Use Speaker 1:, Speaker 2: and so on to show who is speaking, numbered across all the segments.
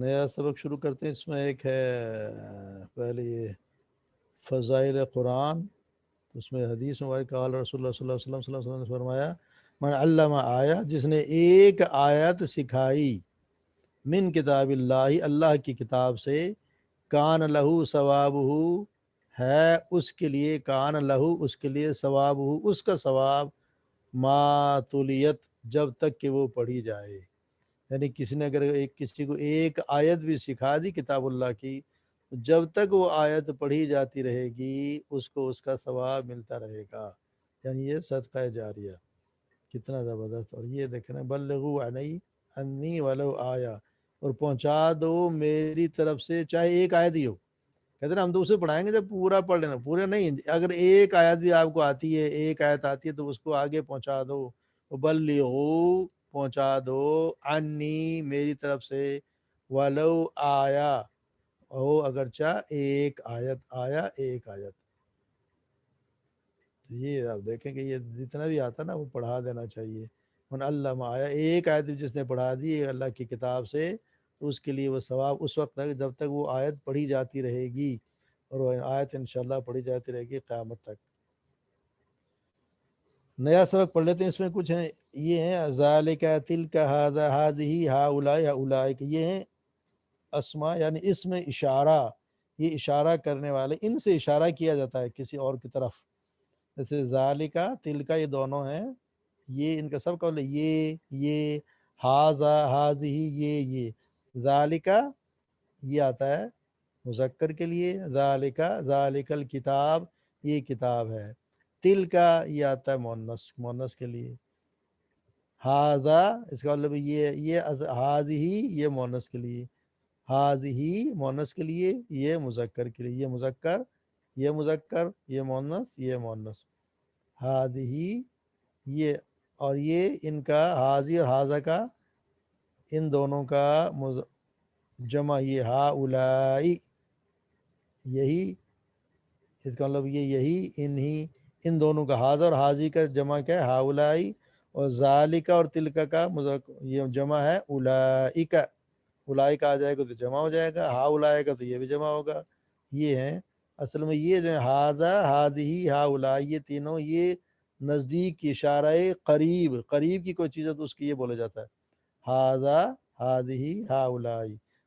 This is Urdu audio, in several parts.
Speaker 1: نیا سبق شروع کرتے ہیں. اس میں ایک ہے پہلے یہ فضائل قرآن. اس میں حدیث مبارک قال رسول اللہ صلی اللہ علیہ وسلم نے فرمایا من علم آیا، جس نے ایک آیت سکھائی من کتاب اللہ، اللہ کی کتاب سے، کان لہو ثوابہ، ہے اس کے لیے، کان لہو اس کے لیے، ثوابہ اس کا ثواب، ما تولیت جب تک کہ وہ پڑھی جائے. یعنی کسی نے اگر کسی کو ایک آیت بھی سکھا دی کتاب اللہ کی، جب تک وہ آیت پڑھی جاتی رہے گی اس کو اس کا ثواب ملتا رہے گا. یعنی یہ صدقہ جاریہ. کتنا زبردست. اور یہ دیکھنا بلغوا عنی انی ولو آیا، اور پہنچا دو میری طرف سے چاہے ایک آیت ہی ہو. کہتے ہیں ہم تو اسے پڑھائیں گے جب پورا پڑھ لینا، پورے نہیں، اگر ایک آیت بھی آپ کو آتی ہے، ایک آیت آتی ہے تو اس کو آگے پہنچا دو. بلغوا پہنچا دو، عنی میری طرف سے، ولو آیا او اگرچہ ایک آیت، آیا ایک آیت. تو یہ آپ دیکھیں کہ یہ جتنا بھی آتا نا وہ پڑھا دینا چاہیے. من علم آیا، ایک آیت جس نے پڑھا دی اللہ کی کتاب سے تو اس کے لیے وہ ثواب اس وقت تک جب تک وہ آیت پڑھی جاتی رہے گی، اور وہ آیت انشاءاللہ پڑھی جاتی رہے گی قیامت تک. نیا سبق پڑھ لیتے ہیں. اس میں کچھ ہیں، یہ ہیں ذالک تلک ھذا ھذہ ھاؤلاء اولئک، یہ ہیں اسما یعنی اسم اشارہ، یہ اشارہ کرنے والے، ان سے اشارہ کیا جاتا ہے کسی اور کی طرف. جیسے ذالکا تلکا یہ دونوں ہیں، یہ ان کا سب قول ہے، یہ ھذا ھذہ یہ ذالکا یہ آتا ہے مذکر کے لیے، ذالکا ذالک الکتاب یہ کتاب ہے، تلکا یہ آتا ہے مؤنث کے لیے، ھذا اس کا مطلب یہ ھذہ یہ مؤنث کے لیے، ھذہ مؤنث کے لیے، یہ مذکر کے لیے، یہ مذکر یہ مذکر، یہ مؤنث یہ مؤنث، ھذہ یہ، اور یہ ان کا ھذہ اور ھذا کا ان دونوں کا جمع یہ ھاؤلاء یہی، اس کا مطلب یہ یہی انہی ان دونوں کا، ھذا اور ھذہ کا جمع کیا ہے ھاؤلاء، اور ذالک اور تلک کا یہ جمع ہے اولئک. اولئک آ جائے گا تو جمع ہو جائے گا، ھاؤلاء کا تو یہ بھی جمع ہوگا. یہ ہیں اصل میں یہ جو ہے ھذا ھذہ ھاؤلاء یہ تینوں یہ نزدیک کی اشارہ قریب، قریب کی کوئی چیز ہے تو اس کی یہ بولا جاتا ہے ھذا ھذہ ھاؤلاء،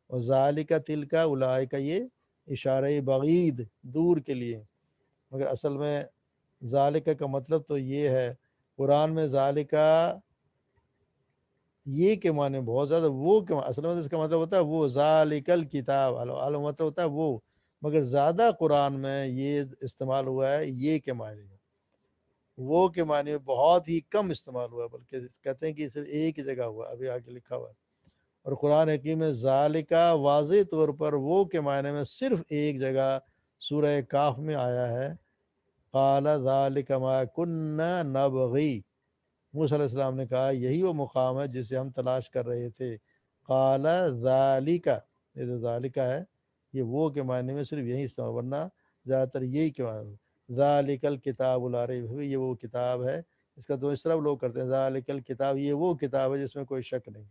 Speaker 1: اور ذالک تلک اولئک یہ اشارہ بعید دور کے لیے. مگر اصل میں ذالک کا مطلب تو یہ ہے قرآن میں، ذالک یہ کے معنی بہت زیادہ، وہ کے اصل میں اس کا مطلب ہوتا ہے وہ، ذالک الکتاب مطلب ہوتا ہے وہ، مگر زیادہ قرآن میں یہ استعمال ہوا ہے یہ کے معنی میں، وہ کے معنی میں بہت ہی کم استعمال ہوا ہے، بلکہ کہتے ہیں کہ صرف ایک ہی جگہ ہوا، ابھی آگے لکھا ہوا ہے. اور قرآن حکیم میں ذالکہ واضح طور پر وہ کے معنی میں صرف ایک جگہ سورہ کاف میں آیا ہے، قال ذالک ما کنا نبغی، موسیٰ علیہ السلام نے کہا یہی وہ مقام ہے جسے ہم تلاش کر رہے تھے. قال ذالک، یہ جو ذالکہ ہے یہ وہ کے معنی میں صرف یہی استعمال، ورنہ زیادہ تر یہی کے معنی، ذالک الکتاب لا ریب فیہ یہ وہ کتاب ہے. اس کا تو اس طرح لوگ کرتے ہیں ذالک الکتاب یہ وہ کتاب ہے جس میں کوئی شک نہیں.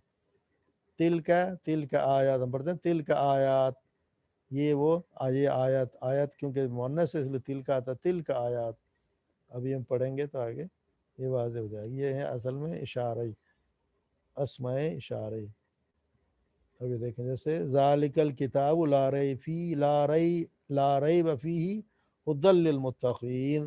Speaker 1: تلک آیات ہم پڑھتے ہیں تلک آیات یہ وہ، یہ آیت، آیت کیونکہ مؤنث ہے اس لیے تلک آتا، تلک آیات. ابھی ہم پڑھیں گے تو آگے یہ واضح ہو جائے گی. یہ ہے اصل میں اشارہ، اسماء اشارہ. ابھی دیکھیں جیسے ذالک الکتاب لا ریب فیہ، لا ریب فیہ ھدی للمتقین،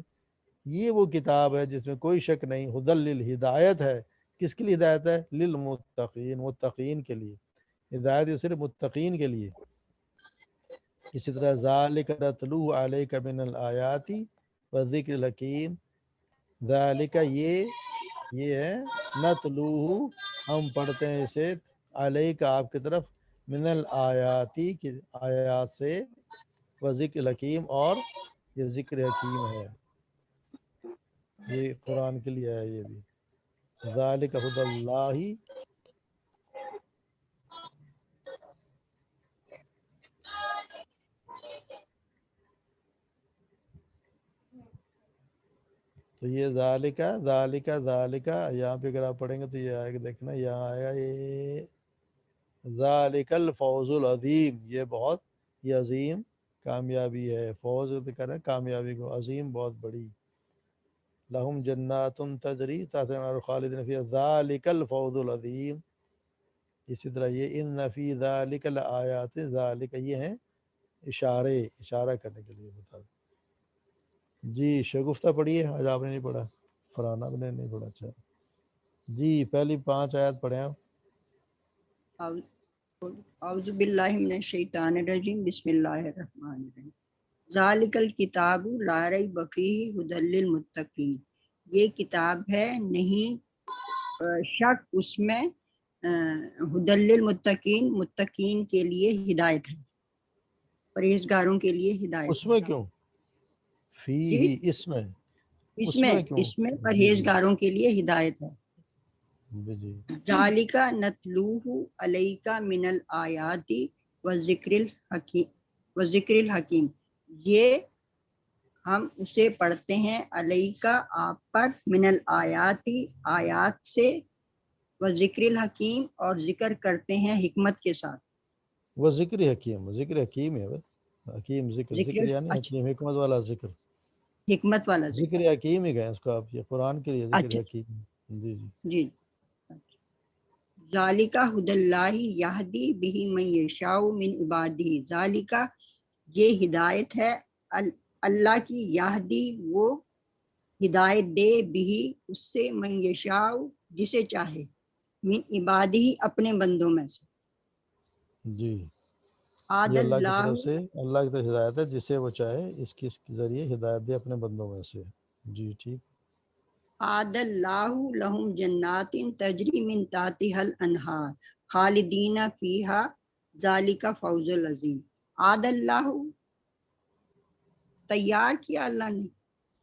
Speaker 1: یہ وہ کتاب ہے جس میں کوئی شک نہیں، ھدی للہدایت ہے، کس کے لیے ہدایت ہے؟ للمتقین، متقین کے لیے ہدایت ہے، صرف متقین کے لیے. اسی طرح ذالک نتلوہ علیک من الآیات والذکر الحکیم، ذالک یہ ہے نتلوہ ہم پڑھتے ہیں اسے، علیک آپ کی طرف، من الآیاتی کی آیات سے، وذکر الحکیم اور یہ ذکر حکیم ہے، یہ قرآن کے لیے ہے. یہ بھی ذالک ھدی اللہ. تو یہ ذالکہ یہاں پہ اگر آپ پڑھیں گے تو یہ آئے گا، دیکھنا یہاں آئے گا یہ ذالک الفوز العظیم، یہ بہت یہ عظیم کامیابی ہے، فوز کریں کامیابی کو، عظیم بہت بڑی، لہم جنات تجری تحت الانہار خالدین فیہا ذالک الفوز العظیم۔ اسی طرح یہ ان فی ذالک لآیات، ذالک یہ ہیں اشارہ کرنے کے لیے بتا دیں۔ جی شگفتہ پڑھیے، آج آپ نے نہیں پڑھا، فرحانہ نے نہیں پڑھا، اچھا جی پہلی 5 آیات پڑھیں آپ۔
Speaker 2: اعوذ باللہ من الشیطان الرجیم، بسم اللہ الرحمن الرحیم۔ ذالک الکتاب لا ریب فیہ ھدی للمتقین، یہ کتاب ہے نہیں شک اس میں ھدی للمتقین، متقین کے لیے ہدایت ہے، پرہیزگاروں کے لیے ہدایت
Speaker 1: اس میں کیوں فی
Speaker 2: جی
Speaker 1: ہی اس میں کیوں؟
Speaker 2: اس میں
Speaker 1: جی جی
Speaker 2: پرہیزگاروں کے لیے ہدایت ہے۔
Speaker 1: جی جی
Speaker 2: ذالک نتلوہ علیک من الآیات والذکر الحکیم، یہ ہم اسے پڑھتے ہیں علیک آپ پر، من الآیات آیات سے، وذکر الحکیم اور ذکر کرتے ہیں حکمت کے ساتھ۔
Speaker 1: وہ ذکر حکیم، ذکر حکیم ہے بس، حکیم ذکر یعنی
Speaker 2: اچھا
Speaker 1: حکیم حکمت والا ذکر،
Speaker 2: حکمت والا
Speaker 1: ذکر
Speaker 2: ذکر،
Speaker 1: حکیم ہی گئے اس کو آپ، یہ قرآن کے لیے ذکر
Speaker 2: اچھا
Speaker 1: حکیم۔ جی جی
Speaker 2: جی۔ ذالک ھدی اللہ یہدی بہ من یشاء من عبادہ، ذالک یہ ہدایت ہے اللہ کی، یہدی وہ ہدایت دے بھی اس سے، من یشاء جسے چاہے، من عبادہ اپنے بندوں میں سے۔
Speaker 1: جی
Speaker 2: عاد
Speaker 1: یہ اللہ کی
Speaker 2: اللہ
Speaker 1: طرف سے، اللہ کی طرف ہدایت ہے، جسے وہ چاہے اس کے ذریعے ہدایت دے اپنے بندوں میں سے۔ جی ٹھیک۔
Speaker 2: عاد اللہ لہم جنات تجری من تحتها الانہار خالدین فیہا ذالک فوز العظیم۔ عاد اللہ تیار کیا اللہ نے،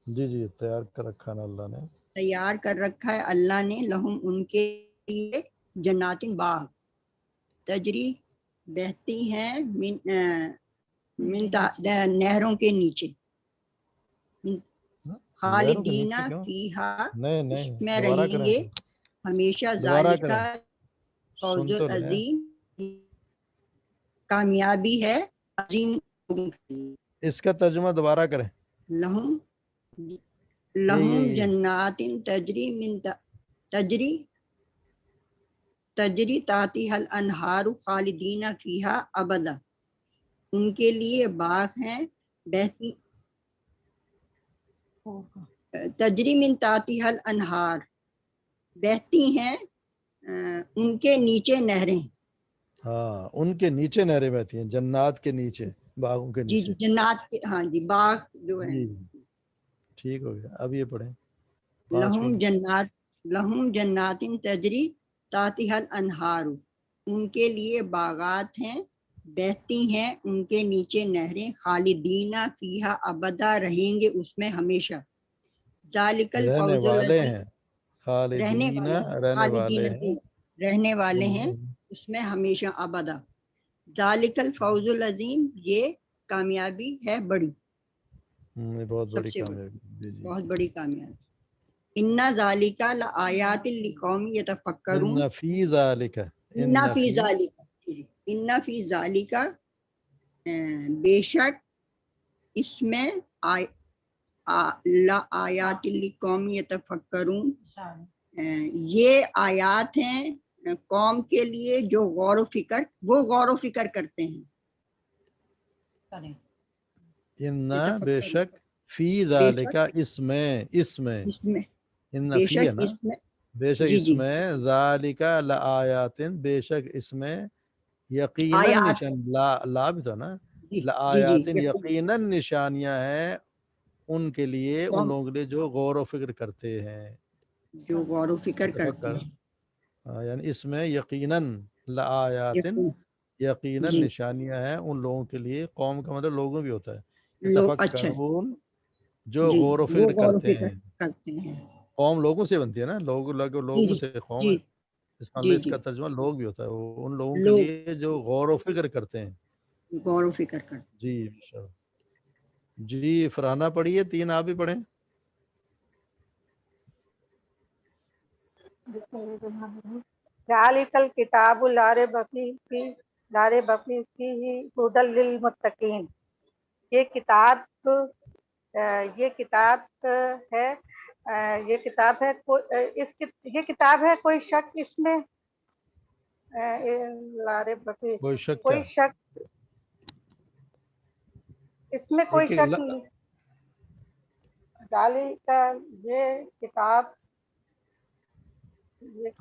Speaker 1: جی جی تیار کر رکھا نا اللہ نے،
Speaker 2: تیار کر رکھا ہے اللہ نے، لہم ان کے لیے، جنات باغ، تجری بہتی ہیں، نہروں کے نیچے،
Speaker 1: نہروں کے
Speaker 2: خالدین
Speaker 1: نیچے کیوں؟
Speaker 2: فیہا اس
Speaker 1: نہیں
Speaker 2: میں
Speaker 1: دوبارہ
Speaker 2: رہیں
Speaker 1: کریں،
Speaker 2: گے ہمیشہ،
Speaker 1: دوبارہ
Speaker 2: ذالک
Speaker 1: کریں،
Speaker 2: فوز
Speaker 1: سن تو لیں۔
Speaker 2: العظیم کامیابی ہے عظیم لوگوں کے لیے۔
Speaker 1: اس کا ترجمہ دوبارہ کریں،
Speaker 2: لہم
Speaker 1: یہ
Speaker 2: جنات تجری تحتها الانہار خالدین فیہا ابدا، ان کے لیے باغ ہیں بہتی، تجری من تحتها الانہار بہتی ہیں ان کے نیچے نہریں۔
Speaker 1: ہاں ان کے نیچے نہریں بہتی ہیں، جنات کے نیچے، باغوں کے
Speaker 2: جی
Speaker 1: نیچے۔
Speaker 2: جی جنات کے، ہاں جی باغ جو ہے۔
Speaker 1: جی ٹھیک ہو گیا، اب یہ پڑھیں 5
Speaker 2: لہم جنات تجری تحتها الانہار، ان کے لیے باغات ہیں بہتی ہیں ان کے نیچے نہریں، خالدین فیہا ابدا رہیں گے اس میں ہمیشہ، ذالک
Speaker 1: رہنے
Speaker 2: الفوز
Speaker 1: والے
Speaker 2: العظیم
Speaker 1: ہیں، خالدین رہنے والے
Speaker 2: خالدین
Speaker 1: ہیں،
Speaker 2: رہنے والے ہیں
Speaker 1: ان-
Speaker 2: اس میں ہمیشہ ابدا، ذالک الفوز العظیم یہ کامیابی ہے بڑی،
Speaker 1: یہ بہت
Speaker 2: سب
Speaker 1: بڑی
Speaker 2: سے بڑی،
Speaker 1: کامیابی، جی جی۔
Speaker 2: بہت بڑی کامیابی۔ ان ذالک لآیات لقوم یتفکرون،
Speaker 1: ان فی ذالک،
Speaker 2: ان فی ذالک، ان فی ذالک بے شک اس میں لآیات لقوم یتفکرون، یہ آیات ہیں قوم کے لیے جو غور و فکر کرتے ہیں،
Speaker 1: ان بے
Speaker 2: یتفکرون
Speaker 1: شک فی
Speaker 2: بے
Speaker 1: ذالک،
Speaker 2: شک
Speaker 1: اس میں
Speaker 2: اس میں،
Speaker 1: ان
Speaker 2: بے
Speaker 1: فی ہے
Speaker 2: شک
Speaker 1: نا،
Speaker 2: اس میں،
Speaker 1: بے شک
Speaker 2: جی
Speaker 1: اس
Speaker 2: جی
Speaker 1: میں ذالک لآیات، بے شک اس میں یقیناً
Speaker 2: آیات،
Speaker 1: نشان، لا بھی تھا نا،
Speaker 2: جی جی
Speaker 1: لآیات
Speaker 2: جی
Speaker 1: یقیناً نشانیاں ہیں ان کے لیے، ان
Speaker 2: قوم
Speaker 1: لوگوں کے لیے جو غور و فکر کرتے ہیں،
Speaker 2: جو غور و فکر کرتے
Speaker 1: تفکر،
Speaker 2: ہیں،
Speaker 1: یعنی اس میں یقیناً لآیات،
Speaker 2: یقین
Speaker 1: یقیناً
Speaker 2: جی
Speaker 1: نشانیاں ہیں ان لوگوں کے لیے، قوم کا مطلب لوگوں بھی ہوتا ہے،
Speaker 2: لوگ، اچھا
Speaker 1: یتفکرون جو
Speaker 2: جی
Speaker 1: غور و
Speaker 2: وہ
Speaker 1: فکر
Speaker 2: غور و
Speaker 1: کرتے
Speaker 2: فکر
Speaker 1: ہیں،
Speaker 2: کرتے ہیں،
Speaker 1: قوم لوگوں سے بنتی ہے نا،
Speaker 2: جی
Speaker 1: لوگوں
Speaker 2: جی
Speaker 1: سے قوم
Speaker 2: جی
Speaker 1: ہے، اس کا
Speaker 2: جی
Speaker 1: مطلب اس
Speaker 2: جی
Speaker 1: کا ترجمہ لوگ بھی ہوتا ہے، وہ ان لوگوں کے
Speaker 2: لوگ
Speaker 1: لیے جو غور و فکر کرتے ہیں۔
Speaker 2: غور و فکر کرتے
Speaker 1: جی انشاءاللہ۔ جی فرحانہ پڑھیے، 3 آپ بھی پڑھیں۔
Speaker 3: ذالکل کتاب لا ریب فیہ ھدی للمتقین، یہ کتاب ہے یہ کتاب ہے کوئی شک اس میں لا ریب فیہ،
Speaker 1: کوئی شک
Speaker 3: کوئی
Speaker 1: کیا؟
Speaker 3: شک اس میں کوئی
Speaker 1: ایک
Speaker 3: شک نہیں. ذالکہ یہ کتاب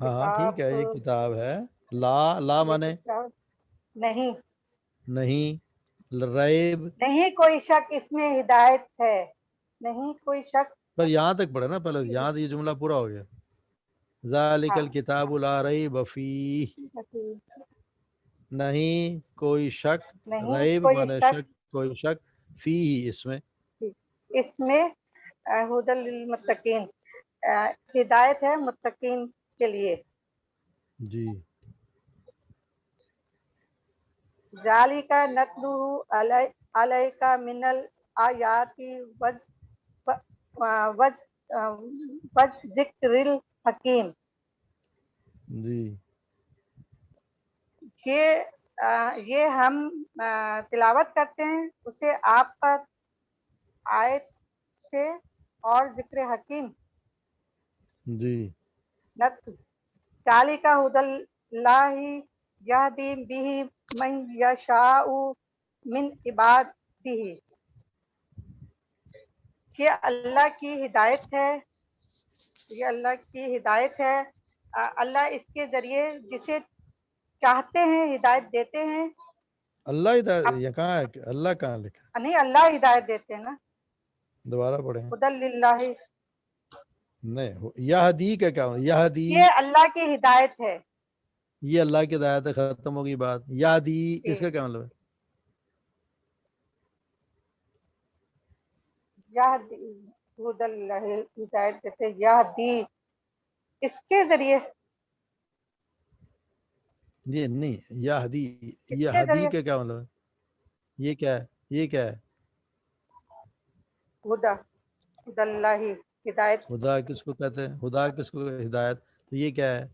Speaker 1: ہاں ٹھیک ہے، یہ کتاب ہے. لا مانے
Speaker 3: نہیں
Speaker 1: ریب،
Speaker 3: نہیں کوئی شک اس میں ہدایت ہے، نہیں کوئی شک.
Speaker 1: پر یہاں تک پڑھے نا پہلے، یہاں یہ جملہ پورا ہو گیا. ذالک
Speaker 3: ہاں
Speaker 1: الکتاب لا ریب فیہ، نہیں کوئی شک،
Speaker 3: نہیں
Speaker 1: ریب
Speaker 3: کوئی
Speaker 1: مانے
Speaker 3: شک
Speaker 1: شک، کوئی شک فیہ اس میں.
Speaker 3: اس میں ھدی للمتقین، ہدایت ہے متقین کے لیے.
Speaker 1: جی
Speaker 3: ذالک نتلوہ علیک من الآیات والذکر الحکیم.
Speaker 1: جی
Speaker 3: یہ ہم تلاوت کرتے ہیں اسے آپ پر آیت سے اور ذکر حکیم.
Speaker 1: جی
Speaker 3: ذالک ھدی اللہ یہدی بہ من یشاء من عبادہ، یہ اللہ کی ہدایت ہے، یہ اللہ کی ہدایت ہے. اللہ اس کے ذریعے جسے چاہتے ہیں ہدایت دیتے ہیں.
Speaker 1: اللہ ہدایت،
Speaker 3: اب
Speaker 1: یہ کہاں ہے؟ اللہ کہاں لکھا؟
Speaker 3: نہیں اللہ ہدایت دیتے ہیں نا.
Speaker 1: دوبارہ پڑھیں.
Speaker 3: ھدی للہ،
Speaker 1: نہیں یہدی کا کیا ہونا؟ یہدی،
Speaker 3: یہ اللہ کی ہدایت ہے.
Speaker 1: یہ اللہ کی ہدایت ہے، ختم ہوگی بات. یہدی اس
Speaker 3: جی
Speaker 1: کا کیا مطلب ہے؟
Speaker 3: ھدی اللہ ہدایت دیتے، یہدی اس کے ذریعے،
Speaker 1: یہ نہیں یہدی،
Speaker 3: اس کے
Speaker 1: یہدی
Speaker 3: ذریعے
Speaker 1: کا کیا مطلب ہے؟ یہ کیا ہے؟ یہ کیا ہے؟
Speaker 3: ھدی اللہ ہدایت.
Speaker 1: خدا کس کو کہتے ہیں؟ خدا کس کو ہدایت؟ تو یہ کیا ہے؟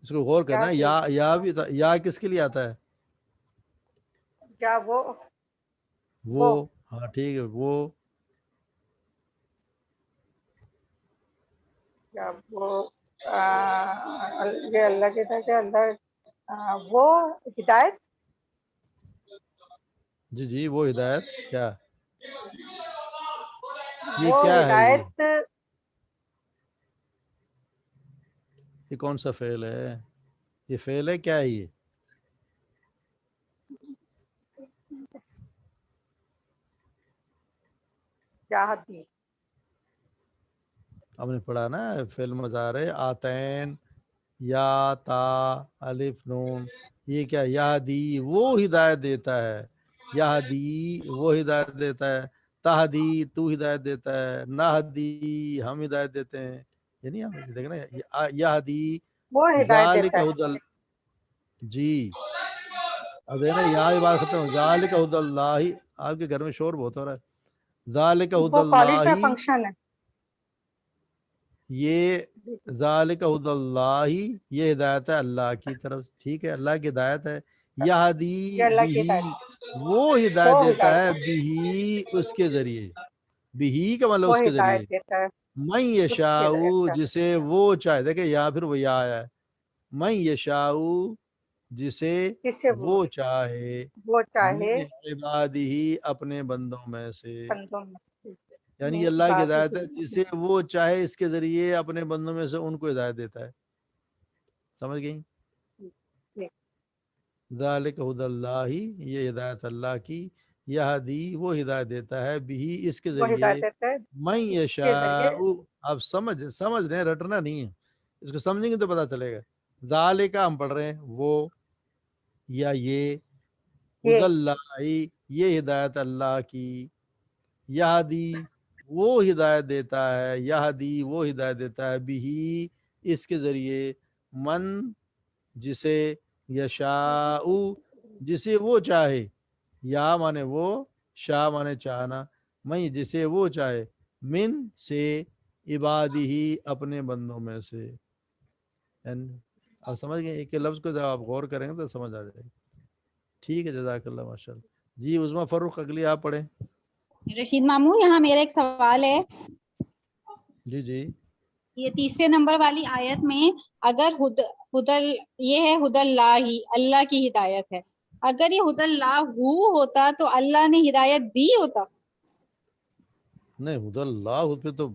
Speaker 1: اس کو غور کرنا. یا بھی یا کس کے لیے آتا ہے؟
Speaker 3: کیا
Speaker 1: وہ. ہاں ٹھیک ہے، وہ.
Speaker 3: کیا وہ یہ اللہ کی ہدایت ہے، اللہ وہ ہدایت.
Speaker 1: جی جی وہ ہدایت کیا؟ یہ
Speaker 3: وہ
Speaker 1: کیا ہے؟
Speaker 3: ہدایت
Speaker 1: یہ کون سا فعل ہے؟ یہ فعل ہے کیا ہے یہ؟
Speaker 3: یہدی.
Speaker 1: ہم نے پڑھا نا فعل مضارع آتین، یا تا الف نون. یہ کیا؟ یہدی وہ ہدایت دیتا ہے، یہدی وہ ہدایت دیتا ہے، تہدی تو ہدایت دیتا ہے، نہدی ہم ہدایت دیتے ہیں. یعنی ہم دیکھنا یہدی
Speaker 3: وہ ہدایت
Speaker 1: ذالک
Speaker 3: دیتا ہے.
Speaker 1: ھدی. جی اب دیکھنا یہاں بھی بات ختم. ذالک ھدی اللہ، آپ کے گھر میں شور بہت ہو رہا ہے. ذالک ھدی
Speaker 3: وہ کالج کا
Speaker 1: اللہ،
Speaker 3: فنکشن ہے.
Speaker 1: یہ ذالک ھدی اللہ، یہ ہدایت ہے اللہ کی طرف. ٹھیک ہے، اللہ کی ہدایت ہے.
Speaker 3: یہ
Speaker 1: یہدی
Speaker 3: اللہ کی
Speaker 1: بہی،
Speaker 3: ہدایت،
Speaker 1: وہ ہدایت
Speaker 3: وہ
Speaker 1: دیتا ہے
Speaker 3: ہدایت،
Speaker 1: بہی اس کے ذریعے. بہی کا مطلب
Speaker 3: وہ
Speaker 1: اس کے ذریعے.
Speaker 3: ہدایت دیتا ہے
Speaker 1: من
Speaker 3: اس کے
Speaker 1: یشاء،
Speaker 3: ذریعے.
Speaker 1: جسے وہ چاہے. دیکھیں یا پھر وہ یا آیا ہے. من یشاء، جسے
Speaker 3: جسے
Speaker 1: وہ چاہے،
Speaker 3: وہ چاہے
Speaker 1: من عبادہ، اپنے بندوں میں سے.
Speaker 3: بندوں میں
Speaker 1: یعنی اللہ کی
Speaker 3: عبادہ
Speaker 1: ہدایت ہے
Speaker 3: ہی.
Speaker 1: جسے وہ چاہے اس کے ذریعے اپنے بندوں میں سے ان کو ہدایت دیتا ہے. سمجھ گئی؟ ذالک ھدی اللہ، یہ ہدایت اللہ کی. یہدی وہ ہدایت دیتا ہے، بھی اس کے
Speaker 3: وہ ہدایت
Speaker 1: ذریعے.
Speaker 3: دیتا ہے
Speaker 1: من
Speaker 3: اس کے ذریعے.
Speaker 1: یشاء، اب سمجھ رہے ہیں، رٹنا نہیں ہے. اس کو سمجھیں گے تو پتا چلے گا. ذالک ہم پڑھ رہے ہیں وہ، یا یہ. ھدی
Speaker 3: یہ
Speaker 1: اللہ، یہ ہدایت اللہ کی. یہدی وہ ہدایت دیتا ہے، یہدی وہ ہدایت دیتا ہے، بھی اس کے ذریعے. من جسے، یشاء جسے وہ چاہے. یا مانے وہ، شاء مانے چاہنا. میں جسے وہ چاہے، من سے، عبادی اپنے بندوں میں سے. آپ سمجھ گئے ایک لفظ کو جب آپ غور کریں گے تو سمجھ آ جائے گی. ٹھیک ہے جزاک اللہ ماشاء اللہ. جی عظمیٰ فاروق اگلی آپ پڑھیں.
Speaker 4: رشید ماموں یہاں میرا ایک سوال ہے.
Speaker 1: جی جی
Speaker 4: یہ تیسرے نمبر والی آیت میں اگر یہ ہے ہد اللہ ہی، اللہ کی ہدایت ہے، اگر یہ ہد اللہ ہوتا تو اللہ نے ہدایت دی ہوتا.
Speaker 1: نہیں ہد اللہ اس پہ تو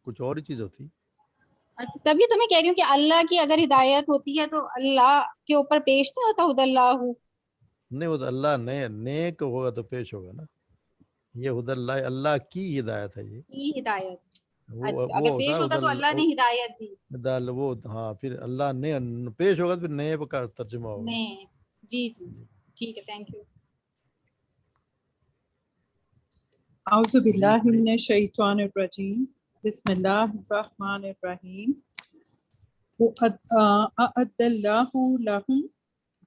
Speaker 1: کچھ اور ہی چیز ہوتی.
Speaker 4: اچھا تبھی تو میں کہہ رہی ہوں کہ اللہ کی اگر ہدایت ہوتی ہے تو اللہ کے اوپر پیش نہیں ہوتا ہد اللہ.
Speaker 1: نہیں وہ تو اللہ نیک ہوگا تو پیش ہوگا نا. یہ ہد اللہ اللہ کی ہدایت ہے. یہ
Speaker 4: کی ہدایت. اچھا
Speaker 1: وہ
Speaker 4: اگر
Speaker 1: ہوتا
Speaker 4: پیش
Speaker 1: ہے
Speaker 4: ہوتا تو اللہ نے ہدایت دی.
Speaker 1: وہ ہاں پھر اللہ نے پیش ہوگا تو پھر نئے کا ترجمہ ہوگا.
Speaker 4: نہیں جی جی ٹھیک ہے تھینک یو.
Speaker 2: اعوذ باللہ من الشیطان الرجیم بسم اللہ الرحمن الرحیم. اعد اللہ لہم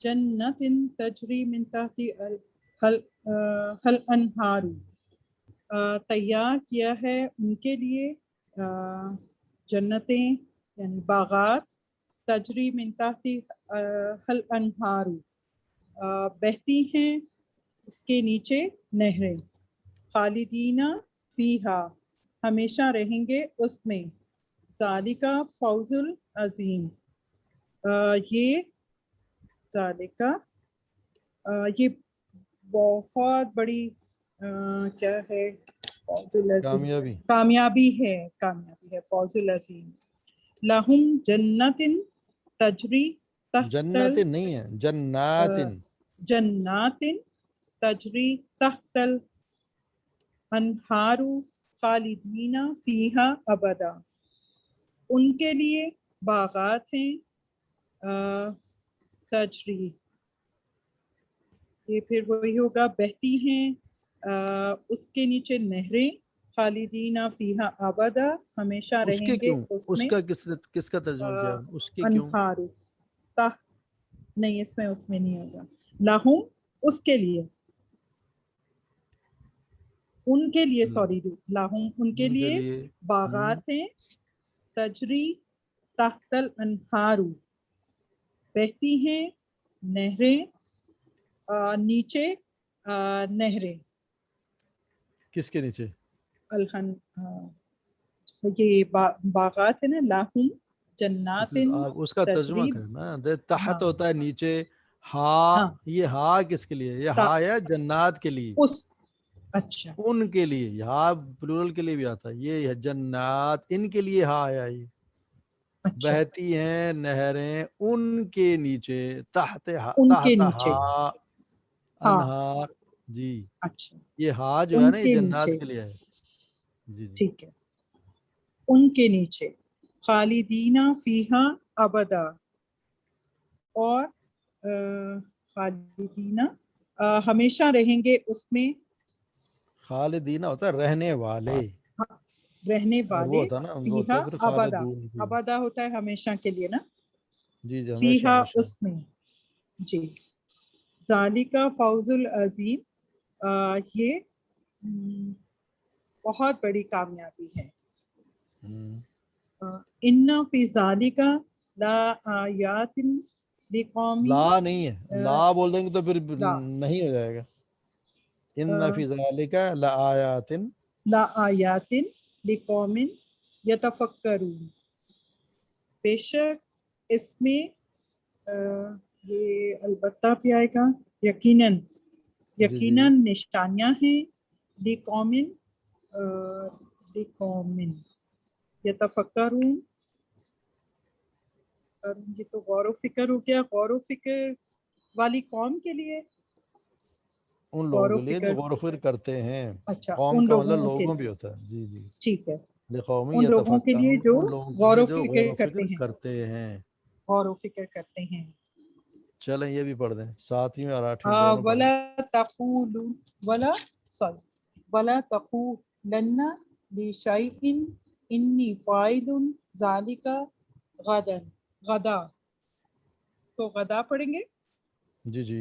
Speaker 2: جنت تجری من تحتها الانہار، تیار کیا ہے ان کے لیے جنتیں یعنی باغات، تجری من تحتها الانہار، بہتی ہیں اس کے نیچے نہریں، خالدین فیہا، ہمیشہ رہیں گے اس میں، ذالکا فوز العظیم، یہ ذالکا یہ بہت بڑی کیا ہے فوز العظیم، کامیابی ہے فوز العظیم. لہم جنت تجری تحت
Speaker 1: جنت نہیں ہے
Speaker 2: جنات تجری تحت الانہار خالدین فیہا ابدا، ان کے لیے باغات ہیں تجری، یہ پھر وہی ہوگا بہتی ہیں اس کے نیچے نہریں، خالدین فیہا ابدا، ہمیشہ
Speaker 1: اس
Speaker 2: رہیں
Speaker 1: کے
Speaker 2: گے
Speaker 1: کیوں
Speaker 2: اس
Speaker 1: اس
Speaker 2: میں.
Speaker 1: کا کس کا ترجمہ کیا اس کے کیوں؟
Speaker 2: انہار نہیں اس میں نہیں ہوگا. لہم اس کے لیے، ان کے لیے سوری لہم ان کے لیے باغات ہیں تجری تحت الانہار، بہتی ہیں نہریں نیچے نہریں.
Speaker 1: کس کے نیچے؟
Speaker 2: یہ باغات ہے نا، لاہم جنات
Speaker 1: اس کا ترجمہ کرنا تحت ہوتا ہے نیچے، ہا یہ ہا کس کے لیے؟ یہ ہا ہے جنات کے لیے،
Speaker 2: اچھا
Speaker 1: ان کے لیے. یہاں پلورل کے لیے بھی آتا ہے. یہ جنات ان کے لیے ہا آیا. یہ بہتی ہیں نہریں ان کے نیچے، تحت ہا انہار. جی
Speaker 2: اچھا
Speaker 1: یہ ہا جو ہے نا یہ جنات کے لیے ہے. جی
Speaker 2: ٹھیک ہے. ان کے نیچے خالدین فیہا ابدا، اور خالدین ہمیشہ رہیں گے اس میں.
Speaker 1: خالدین ہوتا ہے رہنے والے،
Speaker 2: رہنے
Speaker 1: اور وہ
Speaker 2: والے،
Speaker 1: ہوتا نا وہ ہوتا
Speaker 2: فیہا
Speaker 1: ہے پھر
Speaker 2: ابدا،
Speaker 1: خالدون.
Speaker 2: ابدا ہوتا ہے ہمیشہ کے لیے نا.
Speaker 1: جی جی ہمیشہ
Speaker 2: فیہا
Speaker 1: ہمیشہ.
Speaker 2: اس میں. جی ذالکا فوز العظیم، یہ بہت بڑی کامیابی ہے. ان فی ذالک لآیات لقوم،
Speaker 1: لا نہیں ہے، لا بول دیں گے تو پھر
Speaker 2: لا
Speaker 1: نہیں ہو جائے گا. ان فی ذالک لآیات
Speaker 2: لآیات لقوم یتفکرون، بے شک اس میں یہ البتہ بھی آئے گا، یقیناً نشانیاں ہیں، لقوم یتفکرون. یہ تو غور و فکر ہو گیا، غور و فکر والی قوم کے لیے،
Speaker 1: ان لوگوں کے لیے جو غور و فکر کرتے ہیں.
Speaker 2: اچھا
Speaker 1: قوم
Speaker 2: ان
Speaker 1: کا مطلب
Speaker 2: لوگوں کے
Speaker 1: لوگوں بھی
Speaker 2: لیے،
Speaker 1: ہوتا ہے. جی جی
Speaker 2: ٹھیک ہے،
Speaker 1: لقوم
Speaker 2: ان لوگوں کے لیے
Speaker 1: یتفکرون،
Speaker 2: جو
Speaker 1: ان لوگوں کے
Speaker 2: غور
Speaker 1: لیے
Speaker 2: و
Speaker 1: جو غور و
Speaker 2: فکر
Speaker 1: فکر کرتے ہیں.
Speaker 2: غور و فکر کرتے ہیں.
Speaker 1: چلیں یہ بھی پڑھ دیں، 7ویں اور 8ویں دونوں پڑھ دیں.
Speaker 2: ولا تقولن لشیء انی فاعل ذلک غدا، اس کو غدا پڑھیں گے.
Speaker 1: جی جی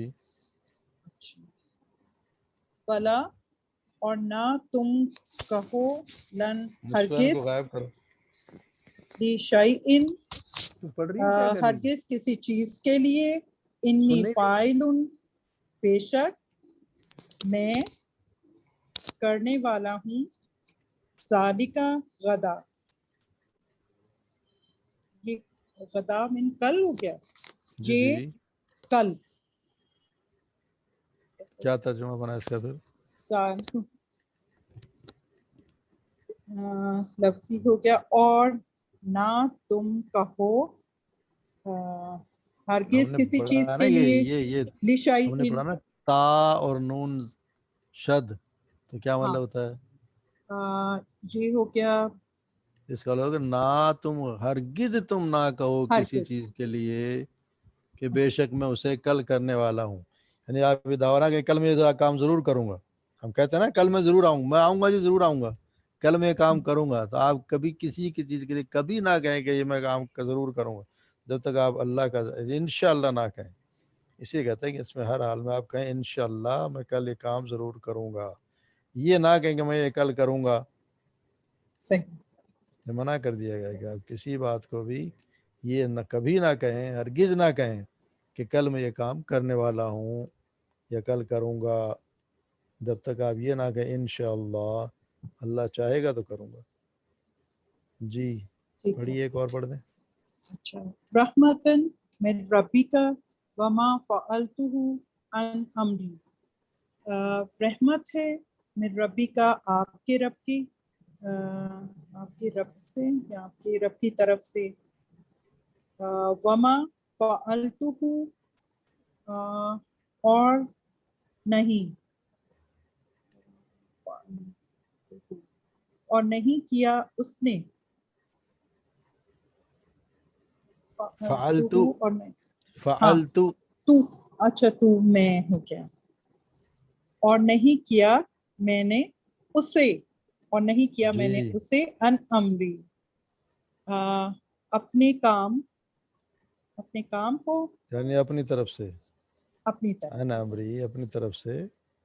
Speaker 2: ولا اور نہ تم کہو لن
Speaker 1: مسکران کو
Speaker 2: ہرگز،
Speaker 1: غائب کرو.
Speaker 5: لِشَيْءٍ
Speaker 1: تو پڑھ رہی ہے کیا کر رہی ہے؟
Speaker 5: ہرگز کسی چیز کے لیے، انی
Speaker 1: نہیں-
Speaker 5: فاعل بے شک میں کرنے والا ہوں، ذالکا غدا، یہ غدا من کل ہو گیا،
Speaker 1: جی
Speaker 5: یہ
Speaker 1: جی
Speaker 5: کل
Speaker 1: کیا ترجمہ بنا اس کا پھر؟
Speaker 5: لفظی ہو گیا، اور نہ تم کہو ہرگز
Speaker 1: ہم نے
Speaker 5: کسی
Speaker 1: پڑھا
Speaker 5: چیز
Speaker 1: نا
Speaker 5: کے
Speaker 1: یہ
Speaker 5: لیے،
Speaker 1: یہ
Speaker 5: لِشَيْءٍ
Speaker 1: ہم نے پڑھا نا تا اور نون شد، تو کیا مطلب ہوتا ہے؟
Speaker 5: یہ ہو گیا
Speaker 1: اس کا مطلب نہ تم ہرگز تم نہ کہو کسی
Speaker 5: ہرگز،
Speaker 1: چیز کے لیے کہ بے شک میں اسے کل کرنے والا ہوں، یعنی آپ یہ دعویٰ کہ کل میں یہ کام ضرور کروں گا، ہم کہتے ہیں نا کل میں ضرور آؤں گا، میں آؤں گا جی ضرور آؤں گا، کل میں یہ کام کروں گا، تو آپ کبھی کسی کی چیز کے لیے کبھی نہ کہیں کہ یہ میں کام ضرور کروں گا جب تک آپ اللہ کا انشاءاللہ نہ کہیں۔ اسی کہتے ہیں کہ اس میں ہر حال میں آپ کہیں انشاءاللہ میں کل یہ کام ضرور کروں گا، یہ نہ کہیں کہ میں یہ کل کروں گا۔
Speaker 5: صحیح،
Speaker 1: منع کر دیا گیا کہ آپ کسی بات کو بھی یہ نہ کبھی نہ کہیں، ہرگز نہ کہیں کہ کل میں یہ کام کرنے والا ہوں یا کل کروں گا، جب تک آپ یہ نہ کہیں انشاءاللہ اللہ چاہے گا تو کروں گا۔ جی
Speaker 5: ٹھیک ہے،
Speaker 1: پڑھیے ایک اور پڑھ دیں۔
Speaker 5: اچھا، رحمتن من ربک وما فعلتہ عن امری، رحمت ہے من ربی کا آپ کے رب کی، آپ کے رب سے یا آپ کے رب کی طرف سے، وما فعلتہ اور نہیں، اور نہیں کیا اس نے،
Speaker 1: فعلتو
Speaker 5: اور نہیں،
Speaker 1: فعلتو
Speaker 5: تو اچھا تو میں ہو گیا، اور نہیں کیا میں نے اسے، اور نہیں کیا میں نے
Speaker 1: جی
Speaker 5: اسے ان امری، اپنے کام کو،
Speaker 1: یعنی اپنی طرف سے،
Speaker 5: اپنی طرف
Speaker 1: انا
Speaker 5: سے،
Speaker 1: امری اپنی طرف سے،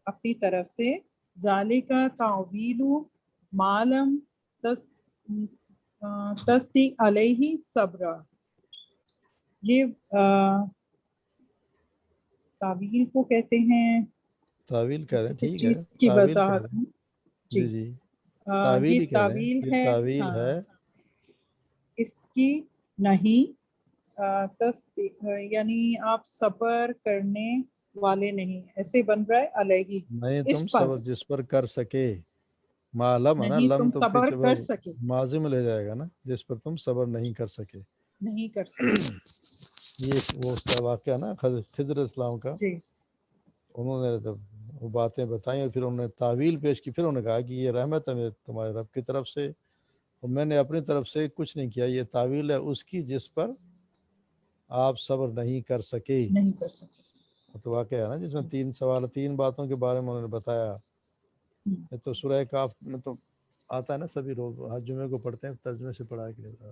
Speaker 5: اپنی طرف سے، ذالک تعویل ما لم تستی علیہ صبر، یہ تعویل کو کہتے ہیں
Speaker 1: تعویل کہہ دیں،
Speaker 5: کسی
Speaker 1: ٹھیک ہے
Speaker 5: چیز کی
Speaker 1: تعویل کہہ
Speaker 5: وضاحت،
Speaker 1: دیں،
Speaker 5: جی،
Speaker 1: جی جی تعویل
Speaker 5: یہ
Speaker 1: ہی کہہ دیں،
Speaker 5: تعویل
Speaker 1: یہ
Speaker 5: ہے،
Speaker 1: تعویل
Speaker 5: ہاں،
Speaker 1: ہے،
Speaker 5: اس کی نہیں تصدیق، یعنی آپ صبر کرنے والے نہیں، ایسے بن رہا ہے علیہ،
Speaker 1: نہیں
Speaker 5: اس
Speaker 1: تم
Speaker 5: پر
Speaker 1: صبر جس پر کر سکے، معلم ہے نا،
Speaker 5: نہیں
Speaker 1: لم
Speaker 5: تم
Speaker 1: تو
Speaker 5: صبر
Speaker 1: پیچھے
Speaker 5: کر سکے،
Speaker 1: ماضی میں لے جائے گا نا، جس پر تم صبر نہیں کر سکے۔
Speaker 5: نہیں کر سکے،
Speaker 1: یہ وہ اس کا واقعہ نا خضر اسلام کا،
Speaker 5: جی،
Speaker 1: انہوں نے جب وہ باتیں بتائیں اور پھر انہوں نے تعویل پیش کی، پھر انہوں نے کہا کہ یہ رحمت ہے تمہارے رب کی طرف سے، اور میں نے اپنی طرف سے کچھ نہیں کیا، یہ تعویل ہے اس کی جس پر آپ صبر نہیں کر سکے۔
Speaker 5: نہیں کر سکے،
Speaker 1: تو واقعہ ہے نا جس میں تین سوال، تین باتوں کے بارے میں انہوں نے بتایا، یہ تو سورہ کاف میں تو آتا ہے نا، سبھی لوگ ہر جمعے کو پڑھتے ہیں، ترجمے سے پڑھا کے لیے،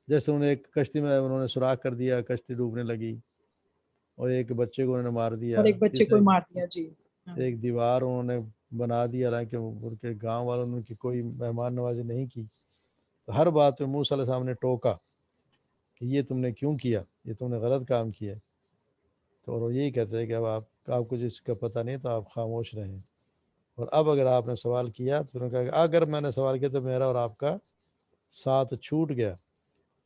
Speaker 1: جیسے انہیں ایک کشتی میں انہوں نے سوراخ کر دیا، کشتی ڈوبنے لگی، اور ایک بچے کو انہوں نے مار دیا،
Speaker 5: اور ایک بچے
Speaker 1: تیسرا
Speaker 5: کو مار دیا، جی،
Speaker 1: ایک دیوار انہوں نے بنا دیا، حالانکہ ان کے گاؤں والوں نے کی کوئی مہمان نوازی نہیں کی، تو ہر بات پہ موسیٰ علیہ السلام نے ٹوکا کہ یہ تم نے کیوں کیا، یہ تم نے غلط کام کیا، تو وہ یہی کہتے ہیں کہ اب آپ کو جس کا پتہ نہیں تو آپ خاموش رہیں، اور اب اگر آپ نے سوال کیا تو انہوں نے کہا کہ اگر میں نے سوال کیا تو میرا اور آپ کا ساتھ چھوٹ گیا،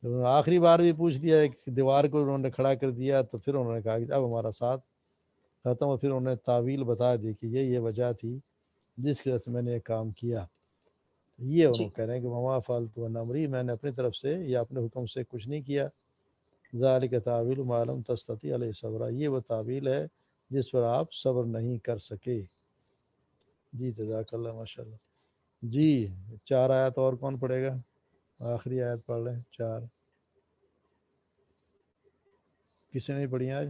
Speaker 1: جب انہوں نے آخری بار بھی پوچھ لیا، ایک دیوار کو انہوں نے کھڑا کر دیا، تو پھر انہوں نے کہا کہ اب ہمارا ساتھ ختم، اور پھر انہوں نے تعویل بتا دی کہ یہ وجہ تھی جس کی وجہ سے میں نے یہ کام کیا، یہ انہوں
Speaker 5: جی،
Speaker 1: کہہ رہے ہیں کہ وما فعلت عن امری، میں نے اپنی طرف سے یا اپنے حکم سے کچھ نہیں کیا، ذالک تعویل ما لم تستطیع علیہ صبرا، یہ وہ تعویل ہے جس پر آپ صبر نہیں کر سکے۔ جی جزاک اللہ، ماشاء اللہ۔ جی 4 آیات اور کون پڑھے گا؟ آخری آیت پڑھ لیں 4، کسی نے نہیں پڑھی آج؟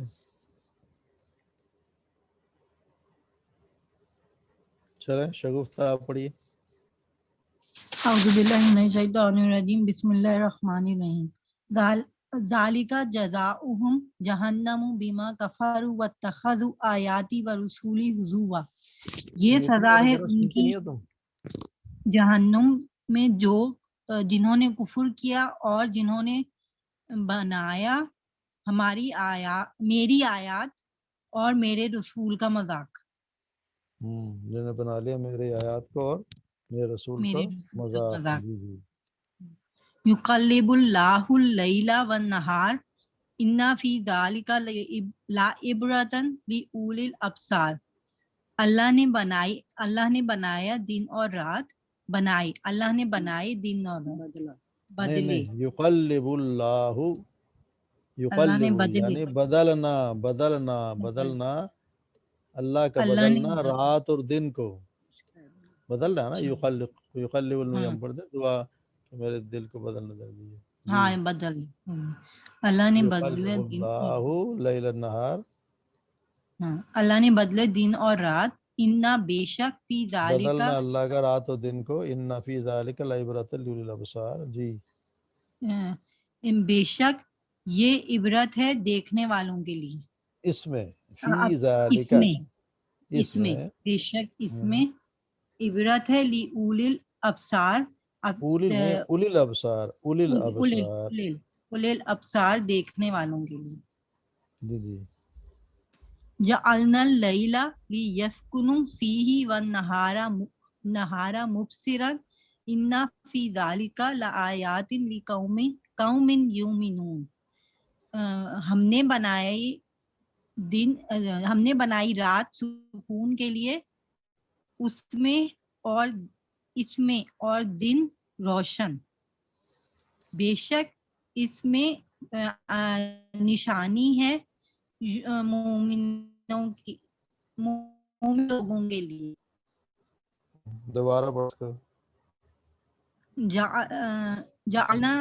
Speaker 1: چلیں شگفتہ آپ پڑھیے۔
Speaker 2: اعوذ باللہ من الشیطان الرجیم، بسم اللہ الرحمن الرحیم، ذالک جزاؤہم جہنم بما کفروا واتخذوا آیاتی ورسولی ہزوا، یہ سزا ہے ان کی جہنم میں جو جنہوں نے کفر کیا اور جنہوں نے بنایا ہماری آیات میری آیات اور میرے رسول کا مذاق
Speaker 1: جنہوں نے بنا لیا میرے آیات کو اور میرے رسول
Speaker 2: میرے
Speaker 1: کو
Speaker 2: رسول کا
Speaker 1: مذاق.
Speaker 2: مذاق
Speaker 1: جی جی.
Speaker 2: یقلب اللہ اللیل والنہار ان فی ذالک لعبرۃ لأولی الابصار. اللہ نے بنایا دن اور رات اللہ نے بنائے دن اور رات بدلے
Speaker 1: نہیں یقلب اللہ
Speaker 2: اللہ نے
Speaker 1: یقلب
Speaker 2: بدلے
Speaker 1: یعنی بدلنا اللہ کا
Speaker 2: اللہ نے
Speaker 1: بدلنا رات اور دن کو بدلنا ہے نا. یقلب
Speaker 2: ہاں
Speaker 1: ہم پڑھتے دعا کہ میرے دل کو بدلنا دے دیجیے.
Speaker 2: ہاں بدل اللہ نے بدلے
Speaker 1: یقلب
Speaker 2: دن اور
Speaker 1: اللہ لیل النہار
Speaker 2: ہاں اللہ نے بدلے دن اور رات انا بے شک فی ذالک
Speaker 1: بدلنا اللہ کا رات و دن کو ان فی ذالک لعبرۃ لأولی الابصار. جی
Speaker 2: بے شک یہ عبرت ہے دیکھنے والوں کے لیے.
Speaker 1: اس میں فی
Speaker 2: اب
Speaker 1: ذالک
Speaker 2: اس میں بے شک اس میں عبرت ہے لأولی الابصار. اب
Speaker 1: اولی الابصار
Speaker 2: اولی الابصار دیکھنے والوں کے لیے.
Speaker 1: جی جی.
Speaker 2: جعلنا اللیل لیسکنوا فیہ والنہار مبصرا ان فی ذالک لآیات لقوم یؤمنون. ہم نے بنائی رات سکون کے لیے اس میں اور دن روشن. بے شک اس میں نشانی ہے مومن لوگوں کے لیے.
Speaker 1: دوبارہ پڑھ کر
Speaker 2: جعلنا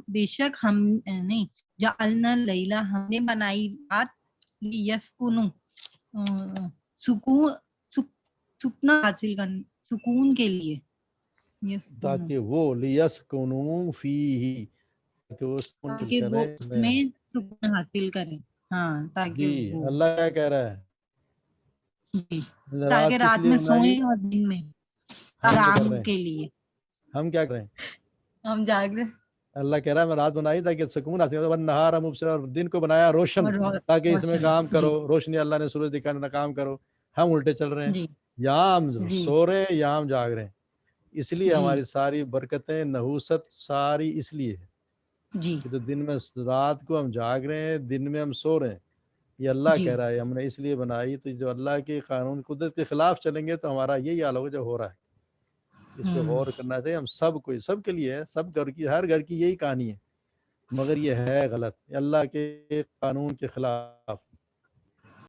Speaker 2: بے شک ہم نہیں جعلنا لیلا ہم نے بنائی رات لیسکنوا سکون حاصل کرنے سکون کے لیے
Speaker 1: تاکہ وہ لیسکنوا فیہ کہ وہ سکون حاصل
Speaker 2: تاکہ وہ
Speaker 1: کریں
Speaker 2: اس میں سکون حاصل کریں. ہاں تاکہ
Speaker 1: جی.
Speaker 2: وہ
Speaker 1: اللہ کیا کہہ رہا ہے
Speaker 2: جی تاکہ رات میں سوئیں اور دن میں
Speaker 1: ہم کیا کر
Speaker 2: آرام
Speaker 1: رہے ہیں
Speaker 2: کے لیے
Speaker 1: ہم کیا کریں
Speaker 2: ہم جاگ رہے
Speaker 1: اللہ کہہ رہا ہے میں رات بنائی تاکہ سکون حاصل کرو والنہار مبصرا اور دن کو بنایا روشن تاکہ اس میں کام کرو. روشنی اللہ نے سورج دکھانے کا کام کرو. ہم الٹے چل رہے ہیں
Speaker 2: جی
Speaker 1: یہاں ہم
Speaker 2: جی
Speaker 1: سو رہے ہیں یہاں ہم جاگ رہے ہیں. اس لیے
Speaker 2: جی
Speaker 1: ہماری ساری برکتیں نحوست ساری اس لیے ہے
Speaker 2: جی
Speaker 1: کہ تو دن میں رات کو ہم جاگ رہے ہیں دن میں ہم سو رہے ہیں. یہ اللہ
Speaker 2: جی
Speaker 1: کہہ رہا ہے ہم نے اس لیے بنائی. تو جو اللہ کے قانون قدرت کے خلاف چلیں گے تو ہمارا یہی حال ہوگا جو ہو رہا ہے. اس پہ غور کرنا چاہیے ہم سب کے لیے ہے. سب گھر کی ہر گھر کی یہی کہانی ہے مگر یہ ہے غلط اللہ کے قانون کے خلاف.